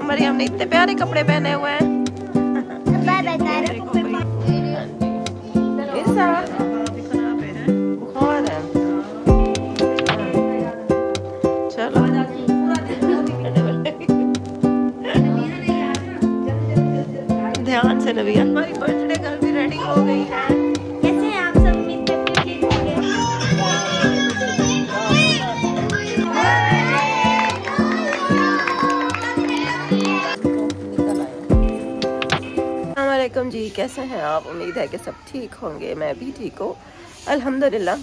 मरियम ने इतने प्यारे कपड़े पहने हुए हैं। चलो ध्यान से नबिया, हमारी बर्थडे गर्ल भी रेडी हो गई है। कैसे हैं आप सब? ठीक होंगे। अस्सलाम वालेकुम जी, कैसे हैं आप? उम्मीद है कि सब ठीक होंगे। मैं भी ठीक हूँ अल्हम्दुलिल्लाह।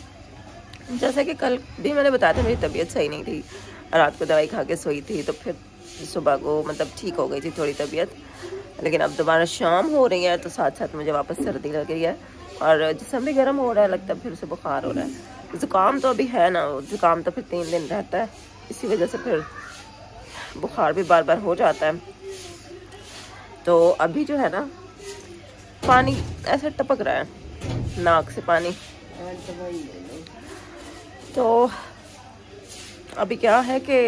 जैसा कि कल भी मैंने बताया था, मेरी तबीयत सही नहीं थी, रात को दवाई खा के सोई थी, तो फिर सुबह को मतलब ठीक हो गई थी थोड़ी तबीयत। लेकिन अब दोबारा शाम हो रही है तो साथ साथ मुझे वापस सर्दी लग रही है और जिस्म भी गर्म हो रहा है, लगता है फिर से बुखार हो रहा है। ज़ुकाम तो अभी है ना, ज़ुकाम तो फिर 3 दिन रहता है, इसी वजह से फिर बुखार भी बार बार हो जाता है। तो अभी जो है ना, पानी ऐसे टपक रहा है नाक से पानी। तो अभी क्या है कि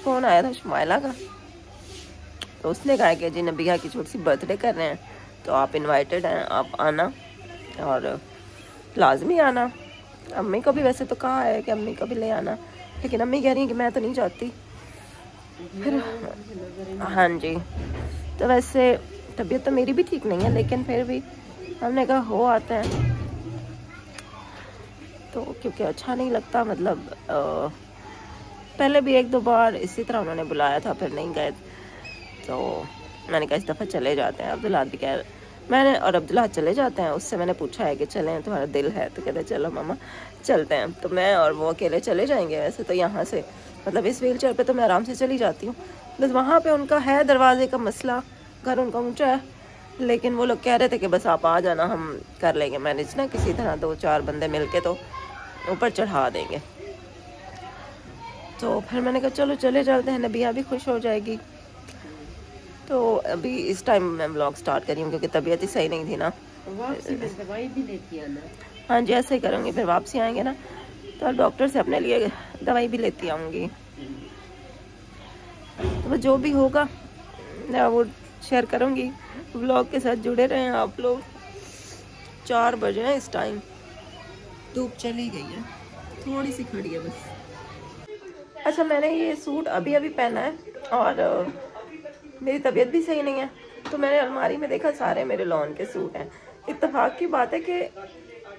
फ़ोन आया था शुमाइला का, तो उसने कहा कि जी नबिया की छोटी सी बर्थडे कर रहे हैं, तो आप इनवाइटेड हैं, आप आना और लाजमी आना। अम्मी को भी वैसे तो कहा है कि अम्मी को भी ले आना, लेकिन अम्मी कह रही हैं कि मैं तो नहीं चाहती। फिर हाँ जी, तो वैसे तबीयत तो मेरी भी ठीक नहीं है, लेकिन फिर भी हमने कहा हो आते हैं, तो क्योंकि अच्छा नहीं लगता। मतलब पहले भी 1-2 बार इसी तरह उन्होंने बुलाया था, फिर नहीं गए, तो मैंने कहा इस दफ़ा चले जाते हैं। अब्दुल्ला भी कह, मैंने और अब्दुल्ला चले जाते हैं। उससे मैंने पूछा है कि चलें, तुम्हारा दिल है? तो कहते चलो मामा चलते हैं। तो मैं और वो अकेले चले जाएंगे। वैसे तो यहाँ से मतलब इस व्हील चेयर पर तो मैं आराम से चली जाती हूँ, बस वहाँ पे उनका है दरवाजे का मसला, घर उनका ऊँचा है, लेकिन वो लोग कह रहे थे कि बस आप आ जाना, हम कर लेंगे मैनेज ना, किसी तरह 2-4 बंदे मिल के तो ऊपर चढ़ा देंगे। तो फिर मैंने कहा चलो चले चलते हैं, नबिया भी खुश हो जाएगी। तो अभी इस टाइम मैं व्लॉग स्टार्ट करी हूँ क्योंकि तबीयत ही सही नहीं थी ना। वापसी में दवाई भी लेती है ना? हाँ जी, ऐसे ही करूँगी। फिर वापसी आएंगे ना तो डॉक्टर से अपने लिए दवाई भी लेती आऊँगी। तो जो भी होगा मैं वो शेयर करूँगी। व्लॉग के साथ जुड़े रहें आप लोग। 4 बजे हैं इस टाइम, धूप चली गई है, थोड़ी सी खड़ी है बस। अच्छा, मैंने ये सूट अभी अभी पहना है और मेरी तबीयत भी सही नहीं है, तो मैंने अलमारी में देखा सारे मेरे लॉन के सूट हैं। इत्तेफाक की बात है कि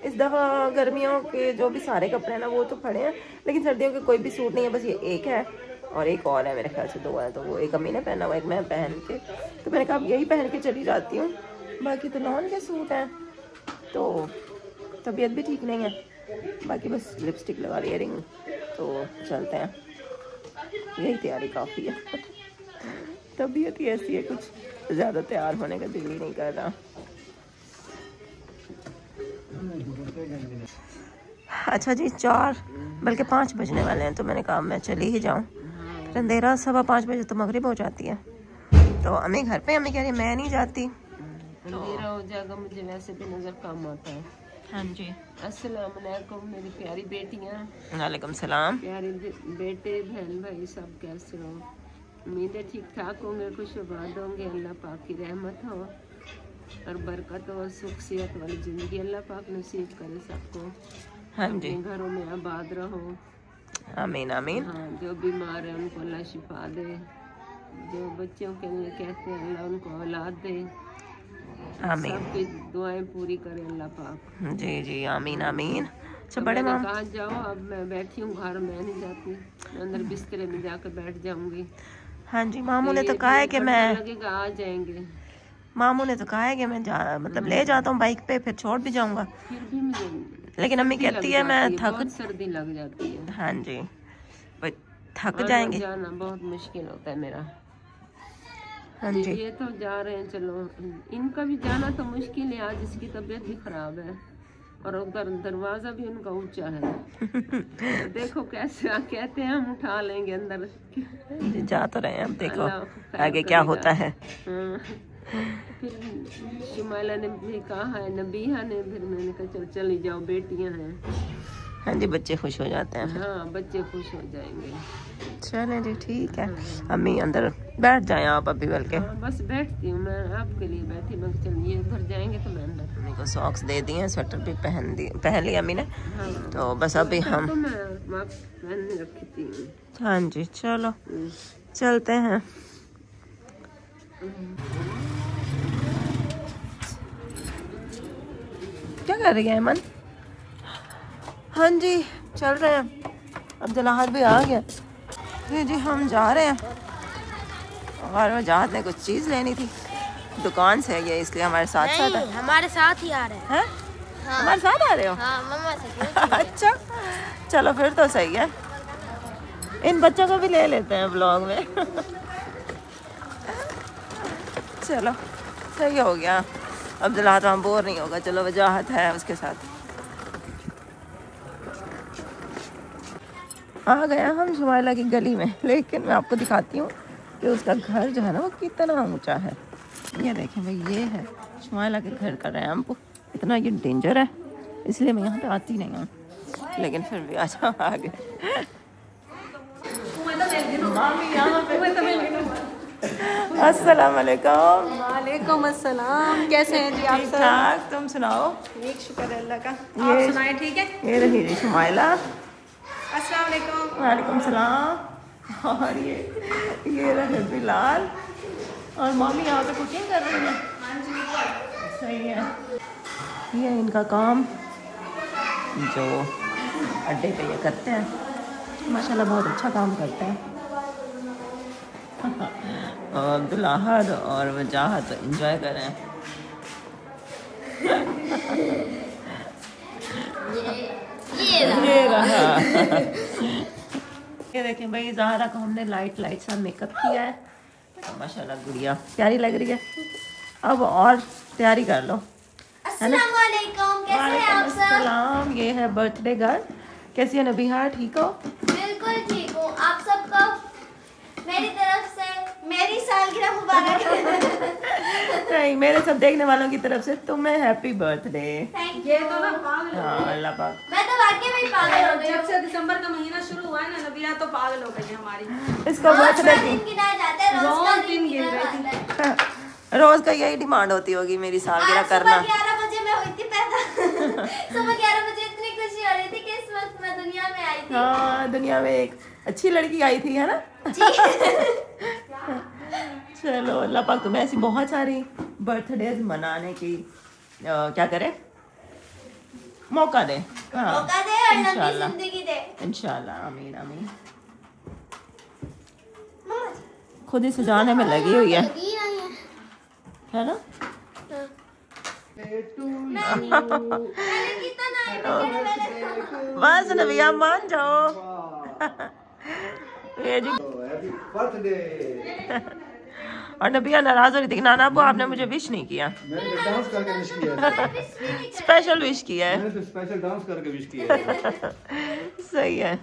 इस दफ़ा गर्मियों के जो भी सारे कपड़े हैं ना वो तो पड़े हैं, लेकिन सर्दियों के कोई भी सूट नहीं है। बस ये एक है और एक और है, मेरे ख्याल से 2 है। तो वो एक अम्मी ने पहना हुआ, एक मैं पहन के, तो मैंने कहा अब यही पहन के चली जाती हूँ। बाकी तो लॉन के सूट हैं, तो तबीयत भी ठीक नहीं है। बाकी बस लिपस्टिक लगा रही, इयरिंग, तो चलते हैं। यही तैयारी काफ़ी है। तबीयत ही ऐसी है, कुछ ज़्यादा तैयार होने का दिल ही नहीं कर रहा। अच्छा जी, 4 बल्कि 5 बजने वाले हैं, तो मैंने कहा मैं चली ही जाऊँ। फिर अंधेरा 5:15 बजे तो मगरिब हो जाती है। तो अम्मी घर पे, अम्मी कह रही है मैं नहीं जाती। अंधेरा हो जाएगा, मुझे वैसे भी नजर कम आता है। हाँ जी, अस्सलाम वालेकुम मेरी प्यारी बेटियाँ, वालेकुम सलाम। प्यारे बेटे, बहन भाई, सब कैसे हो? उम्मीद है ठीक ठाक होंगे, खुश आबाद होंगे। अल्लाह पाक की रहमत हो और बरकत हो, सुख सेहत वाली ज़िंदगी अल्लाह पाक नसीब करे सबको। हाँ जी, घरों में आबाद रहो। आमीन आमीन। हाँ, जो बीमार है उनको अल्लाह शिफा दे, जो बच्चों के लिए कहते हैं अल्लाह उनको औलाद दे, आमीन। सबकी दुआएं पूरी करे अल्लाह पाक। जी जी, आमीन आमीन। तो बड़े माम कहाँ जाओ, अब मैं बैठी हूँ घर, मैं नहीं जाती, अंदर बिस्तरे में जाकर बैठ जाऊंगी। हाँ जी, मामू ने तो कहा है कि मैं, लगेगा आ जाएंगे। मामू ने तो कहा है कि मैं मतलब ले जाता हूँ बाइक पे, फिर छोड़ भी जाऊंगा। फिर भी मुझे लेकिन अम्मी कहती है मैं थक, सर्दी लग जाती है। हाँ जी, थक जाएंगे। जाना बहुत मुश्किल होता है मेरा। हाँ जी, ये तो जा रहे हैं, चलो इनका भी जाना तो मुश्किल है, आज इसकी तबीयत भी खराब है और उधर दरवाजा भी उनका ऊंचा है। तो देखो कैसे कहते हैं हम उठा लेंगे अंदर। जा तो रहे हैं, अब देखो आगे क्या होता है। फिर शुमाइला ने भी कहा है, नबीहा ने, फिर मैंने कहा चल चली जाओ, बेटियां हैं। हाँ जी, बच्चे खुश हो जाते हैं। हाँ, बच्चे खुश हो जाएंगे। चलें जी, ठीक है। अम्मी अंदर बैठ जाएं आप अभी, बल्कि हाँ, बस बैठती हूँ मैं, आपके लिए बैठी। मैं चलिए उधर जाएंगे तो मैं अंदर। अम्मी को सॉक्स दे दिए हैं, स्वेटर भी पहन लिया अम्मी ने। हाँ, तो बस अभी हम तो मैं पहनने रखी थी। हाँ जी, चलो चलते हैं। क्या कर रही है अमन? हाँ जी, चल रहे हैं। अब जलाहत भी आ गया। ये जी हम जा रहे हैं और वजाहत ने कुछ चीज़ लेनी थी दुकान से, ये इसलिए हमारे साथ साथ है। हमारे साथ ही आ रहे हैं। हैं? हमारे साथ आ रहे हो? हाँ, मम्मा से अच्छा, चलो फिर तो सही है। इन बच्चों को भी ले लेते हैं ब्लॉग में। चलो सही हो गया, अब जलाहत वहाँ बोर नहीं होगा। चलो वजाहत है उसके साथ। आ गया हम शुमाइला की गली में, लेकिन मैं आपको दिखाती हूँ कि उसका घर जो है ना वो कितना ऊंचा है। ये देखें भाई, ये है शुमाइला के घर का रैंप। इतना ये डेंजर है, इसलिए मैं यहाँ पे आती नहीं हूँ, लेकिन फिर भी अच्छा आ गए। अस्सलाम वालेकुम। वालेकुम अस्सलाम। कैसे हैं जी आप ठीक सब? ठाक, तुम सुनाओ? एक शुक्र है अल्लाह का। ये- आप सुनाए ठीक है? ये रही जी शुमाइला। अस्सलाम वालेकुम। वालेकुम सलाम। और ये रहे बिलाल और मम्मी यहाँ पे कुकिंग कर रही है। सही है। ये इनका काम जो अड्डे पे ये करते हैं, माशाल्लाह बहुत अच्छा काम करते हैं। और दुलाहद और वजाहत एंजॉय कर रहे हैं। ये रहा। ये देखें भाई, ज़हरा को हमने लाइट सा मेकअप किया है। तो माशाल्लाह गुड़िया प्यारी लग रही है। अब और तैयारी कर लो। अस्सलाम वालेकुम, कैसे हैं आप सब? वालेकुम। ये है बर्थडे गर्ल। कैसी है नबीहा, ठीक हो? बिल्कुल ठीक हूँ। आप सबको मेरी तरफ से मेरी सालगिरह मुबारक। नहीं, मेरे सब देखने वालों की तरफ से तुम्हें हैप्पी बर्थडे। थैंक ये यू। तो ना पागल हाँ, अल्लाह पाक। मैं तो वाकई में पागल हो गई जब हूँ। से दिसंबर का महीना शुरू हुआ है ना, नबिया तो पागल हो गई है हमारी। इसको रोज बर्थडे का की दिन गिनाए जाते हैं, रोज का रोज दिन दिन गिन गिनाया रही थी। जाता है। रोज का यही डिमांड होती होगी मेरी सालगिरह आज करना। सुबह 11 बजे मैं हुई थी पैदा। सुबह 11 बजे इतनी खुशी हो रही थी कि इस वक्त मैं दुनिया में आई थी। हाँ, दुनिया में एक अच्छी लड़की आई थी, है ना? चलो अल्लाह पाक तुम्हें ऐसी बहुत सारी बर्थडेज मनाने की क्या करे, मौका दे। हाँ, मौका दे और लंबी इंशाल्लाह जिंदगी दे। इंशाल्लाह, आमीन आमीन। मम्मा जी, खुद ही सजाने में लगी हुई है, लगी नहीं है ना? मैंने कितना ना है, मैंने बस नबिया मान जाओ। ये जी और नबिया नाराज हो रही थी कि नाना अब्बू आपने मुझे विश नहीं किया। मैंने तो डांस करके विश किया है। स्पेशल विश किया है। मैंने तो स्पेशल डांस करके विश किया है। सही है।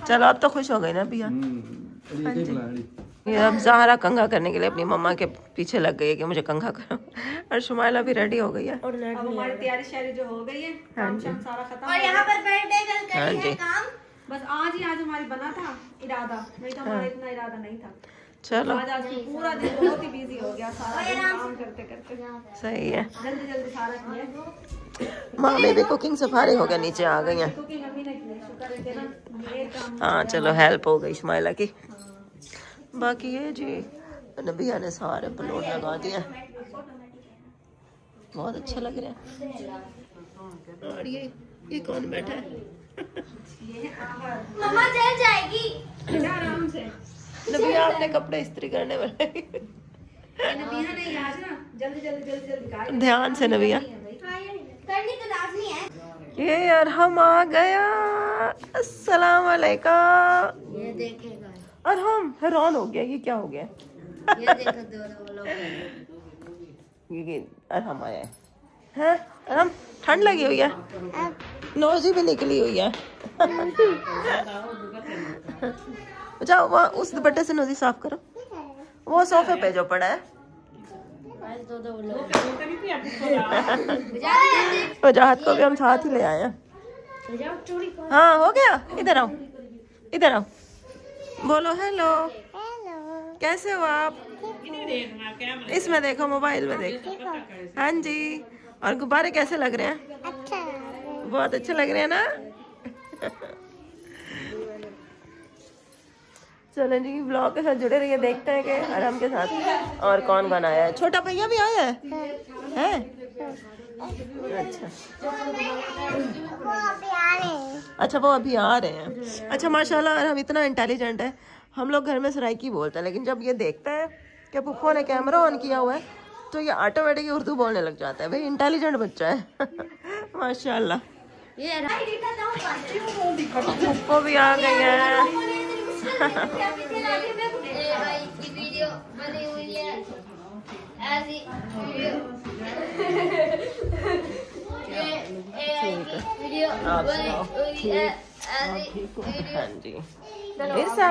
चलो अब तो खुश हो गई ना भैया। अली देख ला अली। ये अब ज़हरा कंघा करने के लिए अपनी मम्मा के पीछे लग गई है कि मुझे कंघा करो, और शुमाइला भी रेडी हो गई है। अब हमारी तैयारी शायरी जो हो गई है, काम शाम सारा खत्म और हो यहाँ गया। पर बर्थडे गर्ल हाँ करी जी। है काम। बस आज ही आज हमारी बना था इरादा, नहीं तो हमारा इतना इरादा नहीं था। चलो आज पूरा दिन बहुत ही बिजी हो गया, सारा दिन काम करते करते सही है। जल्दी जल्दी सारा किया। मामी भी कुकिंग से फारिग हो गया, नीचे आ गई हैं। कुकिंग अभी नहीं की, शुक्र है ना ये काम। हाँ चलो, हेल्प हो गई शुमाइला की। बाकी ये जी नबिया ने सारे बलून लगा दिए, बहुत अच्छा लग रहा है। और ये कौन बैठा है? मम्मा जल जाएगी। आराम से नबिया आपने कपड़े इस्त्री करने वाले। नबिया नहीं आज ना, जल्दी जल्दी जल्दी जल्दी कर। ध्यान से नबिया। करनी तो लाजमी है। ये यार हम आ गया। अस्सलाम वालेकुम। ये देखेगा, और हम हैरान हो गया, ये क्या हो गया? ये देखो दो लोग। ये अरहम आया है। अरहम ठंड लगी हुई है, नोजी भी निकली हुई है। जाओ वहाँ उस दुपट्टे से नोजी साफ करो, वो सोफे पे जो पड़ा है। वजाहत को भी हम साथ ही ले आए हैं। हाँ हो गया। इधर आओ, इधर आओ, बोलो हेलो। कैसे हो आप? इसमें देखो, मोबाइल में देखो। हाँ जी। और गुब्बारे कैसे लग रहे हैं? बहुत अच्छे लग रहे हैं ना। चलो जी, ब्लॉग के साथ जुड़े रहिए, देखते हैं कि आराम के साथ और कौन कौन आया है। छोटा भैया भी आया है? अच्छा वो अभी आ रहे हैं। अच्छा माशाल्लाह, हम इतना इंटेलिजेंट है, हम लोग घर में सराइकी बोलते हैं, लेकिन जब ये देखते हैं कि पुप्पो ने कैमरा ऑन किया हुआ है तो ये ऑटोमेटिक उर्दू बोलने लग जाता है। भाई इंटेलिजेंट बच्चा है। माशाल्लाह। पुप्पो भी आ गई है। वीडियो बनी हुई है ऐसी वीडियो बनी हुई है ऐसी। हाँ जी। इरसा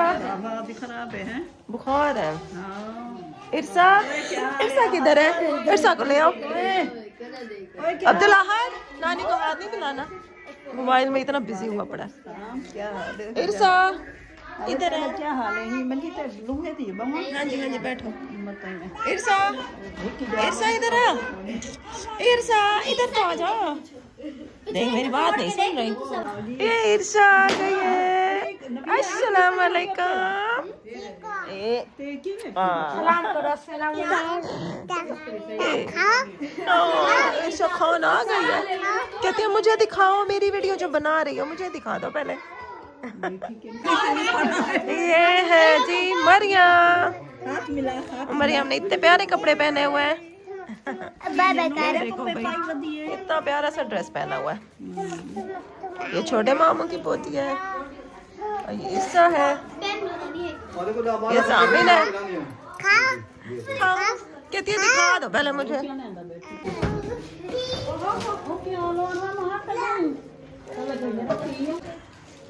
भी खराब है। बुखार है। इरसा, इरसा किधर है? इरसा को ले आओ। अब्दुल अहद, नानी को हाथ नहीं मिलाना, मोबाइल में इतना बिजी हुआ पड़ा। इरसा इधर है। क्या हाल है? ही मंजी ते लूंगे थी बम्मा। हाँ जी, हाँ जी, बैठो। इरसा, इरसा इधर आ। इरसा इधर तो आ जा। देख मेरी बात नहीं सुन रही। ये इरसा आ गई है। अस्सलाम वालेकुम। सलाम करो। सलाम। इरसा खान आ गई है। कहती है मुझे दिखाओ, मेरी वीडियो जो बना रही हो मुझे दिखा दो पहले। ये है जी मरियम। मरियम ने इतने प्यारे कपड़े पहने हुए हैं। देखो भाई, इतना प्यारा सा ड्रेस पहना हुआ है। ये छोटे मामू की पोती है। और ये इरसा है। ये जामिन है। कहती है दिखा दो पहले मुझे।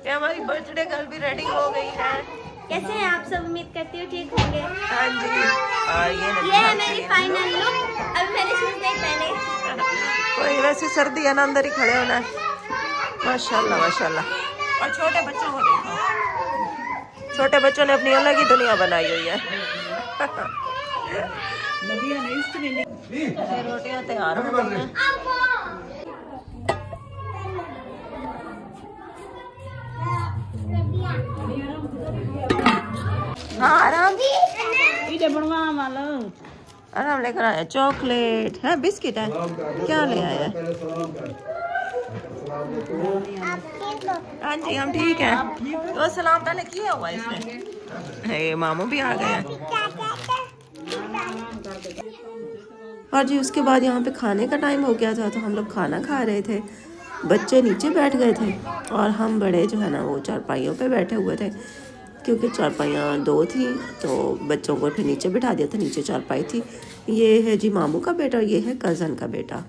ये हमारी बर्थडे गर्ल भी रेडी हो गई है। कैसे हैं आप सब? उम्मीद करती हूँ ठीक होंगे। हाँ जी। और ये है मेरी फाइनल लुक। अभी मैंने शूज नहीं पहने। कोई वैसे सर्दी है ना, अंदर ही खड़े होना है। माशाल्लाह माशाल्लाह। और छोटे बच्चों को देखो, छोटे बच्चों ने अपनी अलग ही दुनिया बनाई हुई है। रोटियां तैयार हो गई हैं। हाँ आराम आराम लेकर आया। चॉकलेट है, बिस्किट है, क्या ले आया? हाँ जी हम ठीक है। तो सलाम पहले किया हुआ इसने। ये मामू भी आ गए हैं। और जी उसके बाद यहाँ पे खाने का टाइम हो गया था, तो हम लोग खाना खा रहे थे। बच्चे नीचे बैठ गए थे और हम बड़े जो है ना वो चारपाइयों पे बैठे हुए थे, क्योंकि चारपाइयाँ 2 थी तो बच्चों को फिर नीचे बिठा दिया था। नीचे चारपाई थी। ये है जी मामू का बेटा, ये है कज़न का बेटा।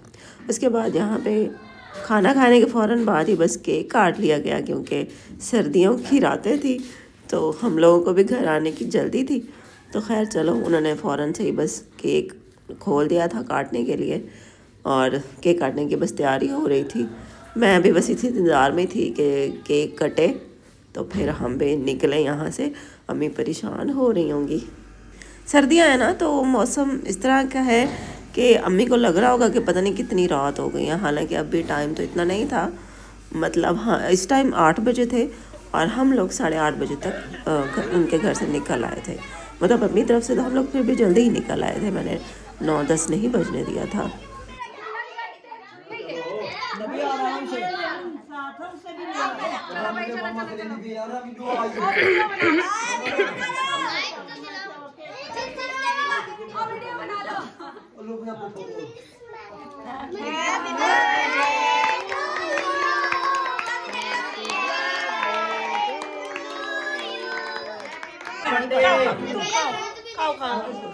उसके बाद यहाँ पे खाना खाने के फ़ौरन बाद ही बस केक काट लिया गया, क्योंकि सर्दियों की रातें थी तो हम लोगों को भी घर आने की जल्दी थी। तो खैर चलो, उन्होंने फ़ौरन से ही बस केक खोल दिया था काटने के लिए, और केक काटने की बस तैयारी हो रही थी। मैं भी बस इसी इंतज़ार में थी कि केक कटे तो फिर हम भी निकले यहाँ से। अम्मी परेशान हो रही होंगी, सर्दियाँ हैं ना तो मौसम इस तरह का है कि अम्मी को लग रहा होगा कि पता नहीं कितनी रात हो गई है। हालांकि अभी टाइम तो इतना नहीं था, मतलब हाँ इस टाइम 8 बजे थे और हम लोग 8:30 बजे तक उनके घर से निकल आए थे। मतलब अपनी तरफ से तो हम लोग फिर भी जल्दी ही निकल आए थे, मैंने 9-10 नहीं बजने दिया था।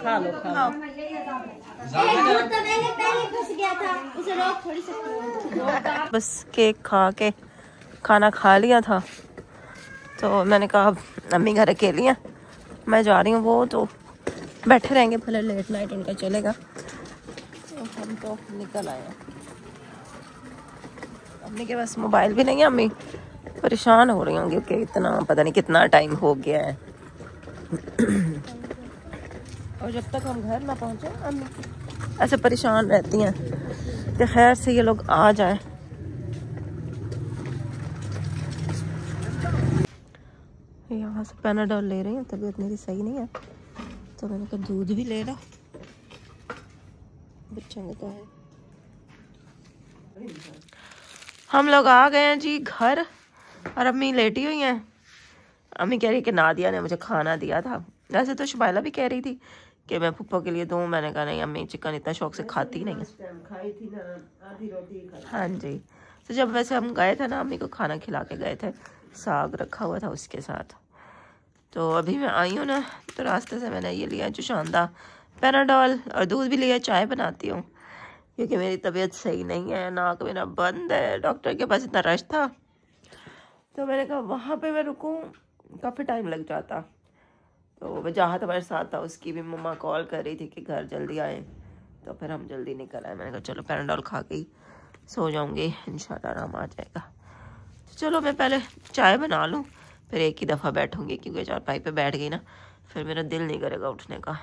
खा लो खा लो। बस केक खा के खाना खा लिया था तो मैंने कहा अब अम्मी घर अकेली हैं, मैं जा रही हूँ। वो तो बैठे रहेंगे, भले लेट नाइट उनका चलेगा। तो हम तो निकल आए हैं। अम्मी के पास मोबाइल भी नहीं है, अम्मी परेशान हो रही होंगी कि इतना पता नहीं कितना टाइम हो गया है। और जब तक हम घर ना पहुँचे अम्मी ऐसे परेशान रहती हैं कि खैर से ये लोग आ जाएं। यहाँ से पैनाडोल ले रही हूँ, तबीयत मेरी सही नहीं है तो मैंने कहा दूध भी ले ला, बच्चों में तो है। हम लोग आ गए हैं जी घर और अम्मी लेटी हुई हैं। अम्मी कह रही कि नादिया ने मुझे खाना दिया था। वैसे तो शुबाइला भी कह रही थी कि मैं पप्पो के लिए दूँ, मैंने कहा नहीं अम्मी चिकन इतना शौक से खाती नहीं है। हाँ जी, तो जब वैसे हम गए थे ना अम्मी को खाना खिला के गए थे, साग रखा हुआ था उसके साथ। तो अभी मैं आई हूँ ना तो रास्ते से मैंने ये लिया जुशांदा, पैनाडोल और दूध भी लिया। चाय बनाती हूँ क्योंकि मेरी तबीयत सही नहीं है, नाक मेरा बंद है। डॉक्टर के पास इतना रश था तो मैंने कहा वहाँ पे मैं रुकूँ, काफ़ी टाइम लग जाता। तो वजाहत हमारे साथ था, उसकी भी मम्मा कॉल कर रही थी कि घर जल्दी आए, तो फिर हम जल्दी निकल आए। मैंने कहा चलो पैनाडोल खा के ही सो जाऊँगी, इंशाल्लाह आराम आ जाएगा। तो चलो मैं पहले चाय बना लूँ, फिर एक ही दफ़ा बैठूँगी क्योंकि चारपाई पे बैठ गई ना फिर मेरा दिल नहीं करेगा उठने का।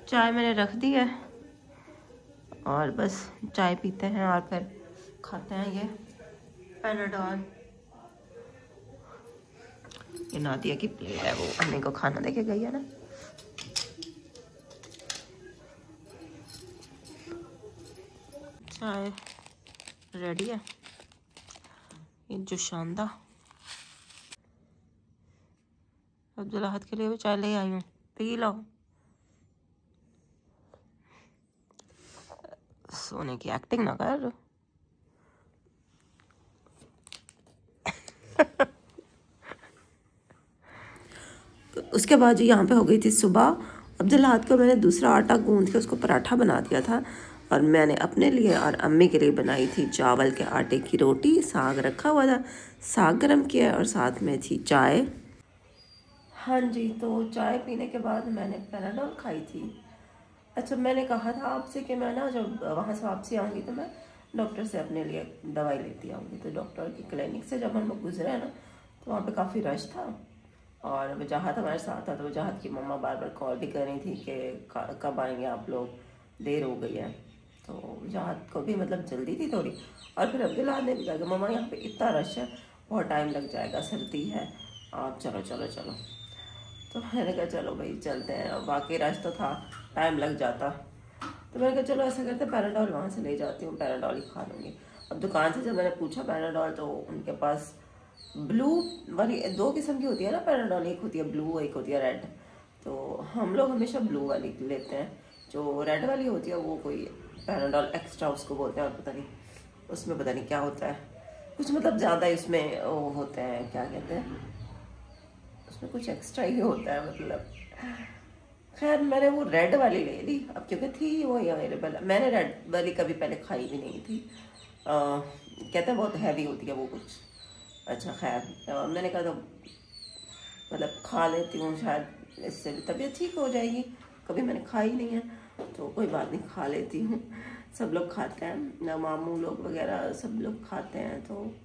चाय मैंने रख दी है और बस चाय पीते हैं और फिर खाते हैं ये पैनाडोल। ये नादिया की प्लेट है, वो अम्मी को खाना देके गई है ना। चाय रेडी है, ये जुशांदा अब्दुल्लाहत के लिए भी चाय ले आई हूँ, पी लो। सोने की एक्टिंग ना कर। उसके बाद जो यहाँ पे हो गई थी सुबह, अब्दुल्लाहत को मैंने दूसरा आटा गूंद के उसको पराठा बना दिया था और मैंने अपने लिए और अम्मी के लिए बनाई थी चावल के आटे की रोटी। साग रखा हुआ था, साग गरम किया और साथ में थी चाय। हाँ जी, तो चाय पीने के बाद मैंने पैनाडोल खाई थी। अच्छा, मैंने कहा था आपसे कि मैं ना जब वहाँ से वापसी आऊँगी तो मैं डॉक्टर से अपने लिए दवाई लेती आऊँगी। तो डॉक्टर की क्लिनिक से जब हम लोग गुजरे ना तो वहाँ पे काफ़ी रश था और वजाहत हमारे साथ था। तो वजाहत की मम्मा बार बार कॉल भी कर रही थी कि कब आएंगे आप लोग, देर हो गई है। तो वजाहत को भी मतलब जल्दी थी थोड़ी। और फिर अब्दुल्लाह ने भी कहा कि मम्मा यहाँ पे इतना रश है, बहुत टाइम लग जाएगा, सर्दी है, आप चलो चलो चलो। तो मैंने कहा चलो भाई चलते हैं। और बाकी रश तो था, टाइम लग जाता। तो मैंने कहा चलो ऐसा करते पैनाडोल वहाँ से ले जाती हूँ, पैनाडोल ही खा लूँगी। अब दुकान से जब मैंने पूछा पैनाडोल तो उनके पास ब्लू वाली, दो किस्म की होती है ना पैनाडोल, एक होती है ब्लू एक होती है रेड। तो हम लोग हमेशा ब्लू वाली लेते हैं, जो रेड वाली होती है वो कोई पैनाडोल एक्स्ट्रा उसको बोलते हैं। और पता नहीं उसमें पता नहीं क्या होता है, कुछ मतलब ज़्यादा इसमें वो होते हैं, क्या कहते हैं, उसमें कुछ एक्स्ट्रा ही होता है मतलब। खैर मैंने वो रेड वाली ले ली अब क्योंकि थी वो अवेलेबल। मैंने रेड वाली कभी पहले खाई भी नहीं थी, कहते हैं बहुत हैवी होती है वो कुछ। अच्छा खैर मैंने कहा तो मतलब खा लेती हूँ, शायद इससे भी तबीयत ठीक हो जाएगी। कभी मैंने खाई नहीं है तो कोई बात नहीं, खा लेती हूँ। सब लोग खाते हैं ना, मामू लोग वगैरह सब लोग खाते हैं, तो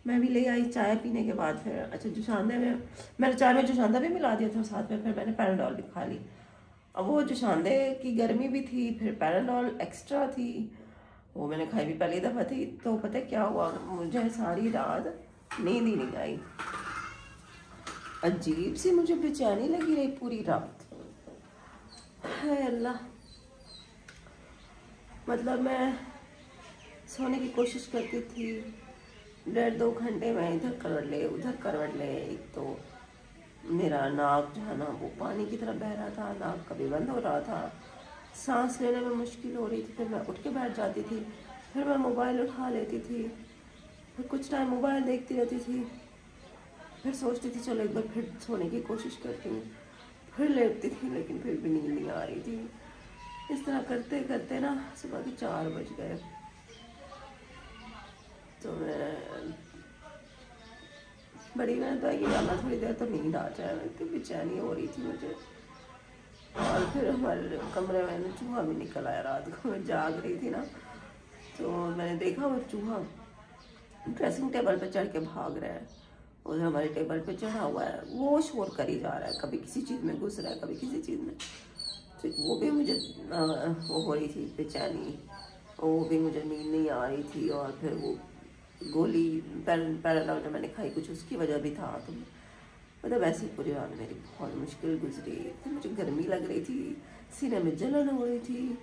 मैं भी ले आई। चाय पीने के बाद फिर अच्छा जुशांदे में मैंने चाय में जुशांदा भी मिला दिया था साथ में, फिर मैंने पैनाडोल भी खा ली। अब वो जुशांदे की गर्मी भी थी, फिर पैनाडोल एक्स्ट्रा थी, वो मैंने खाई भी पहली दफ़ा थी। तो पता है क्या हुआ, मुझे सारी रात नींद ही नहीं आई, अजीब सी मुझे बेचैनी लगी रही पूरी रात। है अल्लाह, मतलब मैं सोने की कोशिश करती थी, 1.5-2 घंटे में इधर करवट ले उधर करवट ले। एक तो मेरा नाक जो है ना वो पानी की तरह बह रहा था, नाक कभी बंद हो रहा था, सांस लेने में मुश्किल हो रही थी। फिर मैं उठ के बैठ जाती थी, फिर मैं मोबाइल उठा लेती थी, फिर कुछ टाइम मोबाइल देखती रहती थी, फिर सोचती थी चलो एक बार फिर सोने की कोशिश करती हूँ, फिर लेटती थी, लेकिन फिर भी नींद नहीं आ रही थी। इस तरह करते करते ना सुबह के 4 बज गए। तो मैं बड़ी मेहनत आई कि थोड़ी देर तो नींद आ जाए, इतनी बेचैनी हो रही थी मुझे। और फिर हमारे कमरे में चूहा भी निकल आया रात को, मैं जाग रही थी ना तो मैंने देखा वो चूहा ड्रेसिंग टेबल पे चढ़ के भाग रहा है, और हमारे टेबल पे चढ़ा हुआ है, वो शोर करी जा रहा है, कभी किसी चीज़ में घुस रहा है, कभी किसी चीज़ में। तो वो भी मुझे वो हो रही थी बेचैनी, वो भी मुझे नींद नहीं आ रही थी। और फिर वो गोली पैराडाउल जो मैंने खाई कुछ उसकी वजह भी था। तो मतलब ऐसी पूरी रात मेरी बहुत मुश्किल गुजरी। फिर मुझे गर्मी लग रही थी, सीने में जलन हो रही थी।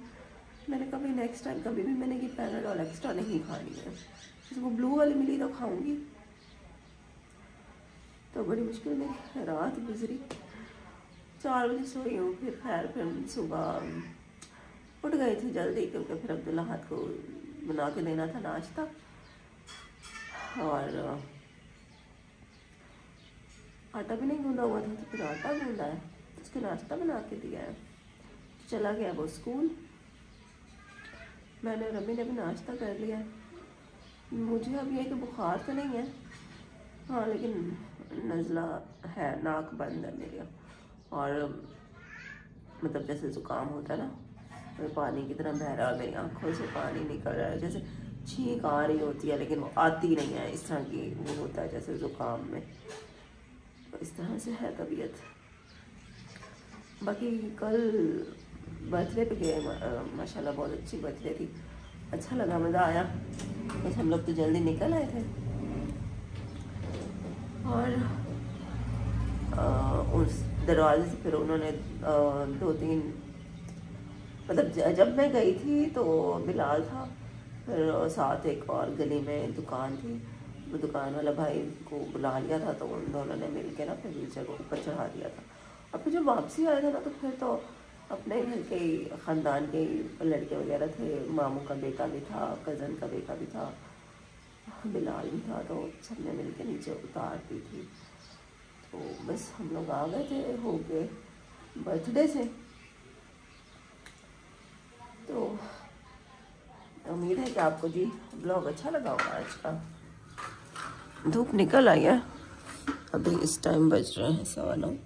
मैंने कभी नेक्स्ट टाइम कभी भी मैंने ये पैराडाउल एक्स्ट्रा नहीं खानी है, जैसे वो ब्लू वाली मिली तो खाऊंगी। तो बड़ी मुश्किल में रात गुजरी। 4 बजे सोई हूँ, फिर खैर फिर सुबह उठ गई थी जल्दी, क्योंकि फिर अब्दुल्ला हाथ को बना के देना था नाश्ता। और आटा भी नहीं गूंदा हुआ था, तो फिर आटा गूंदा है, उसके नाश्ता बना के दिया है। चला गया वो स्कूल, मैंने रमी ने भी नाश्ता कर लिया। मुझे अब ये कि बुखार तो नहीं है, हाँ, लेकिन नज़ला है, नाक बंद है मेरे, और मतलब जैसे ज़ुकाम होता है ना, तो पानी की तरह बह रहा है और मेरी आँखों से पानी निकल रहा है, जैसे छींक आ रही होती है लेकिन वो आती नहीं है, इस तरह की वो होता है जैसे ज़ुकाम में। तो इस तरह से है तबीयत। बाकी कल बर्थडे पे गए, माशाल्लाह बहुत अच्छी बर्थडे थी, अच्छा लगा, मज़ा आया। बस हम लोग तो जल्दी निकल आए थे, और उस दरवाजे से फिर उन्होंने 2-3 मतलब जब मैं गई थी तो बिलाल था, फिर साथ एक और गली में दुकान थी, वो दुकान वाला भाई को बुला लिया था, तो उन दोनों ने मिल के ना फिर व्हीलचेयर को ऊपर चढ़ा दिया था। और फिर जब वापसी आए थे ना, तो फिर तो अपने घर के ख़ानदान के लड़के वगैरह थे, मामू का बेटा भी था, कज़न का बेटा भी था, बिलाल भी था, तो सब ने मिल के नीचे उतार दी थी। तो बस हम लोग आ गए थे हो गए बर्थडे से। तो उम्मीद है कि आपको जी ब्लॉग अच्छा लगा होगा आज का। धूप निकल आई है, अभी इस टाइम बज रहे हैं 9:15।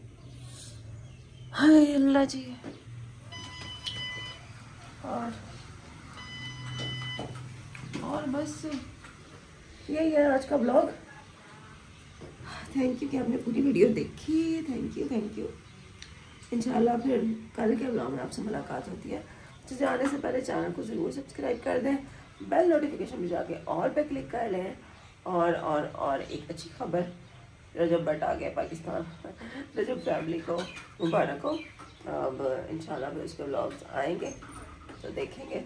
हाय अल्लाह जी। और बस यही है आज का ब्लॉग। थैंक यू कि आपने पूरी वीडियो देखी, थैंक यू। इंशाल्लाह फिर कल के ब्लॉग में आपसे मुलाकात होती है। तो जाने से पहले चैनल को ज़रूर सब्सक्राइब कर दें, बेल नोटिफिकेशन में जाके ऑल पे क्लिक कर लें। और एक अच्छी खबर, रजब बट आ गया पाकिस्तान, रजब फैमिली को मुबारक हो। अब इंशाल्लाह फिर उसके ब्लॉग्स आएंगे तो देखेंगे,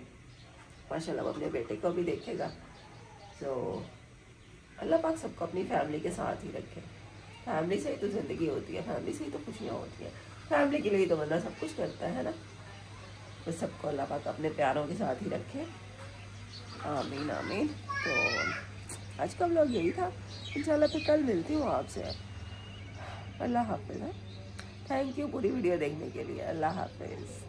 माशाल्लाह अपने बेटे को भी देखेगा। तो अल्लाह पाक सबको अपनी फैमिली के साथ ही रखे। फैमिली से ही तो ज़िंदगी होती है, फैमिली से ही तो खुशियाँ होती हैं, फैमिली के लिए तो बंदा सब कुछ करता है ना। तो सबको अल्लाह पाक अपने प्यारों के साथ ही रखे, आमीन आमीन। तो आज का व्लॉग यही था, इंशाल्लाह फिर कल मिलती हूँ आपसे। अल्लाह हाफिज़। थैंक यू पूरी वीडियो देखने के लिए। अल्लाह हाफिज़।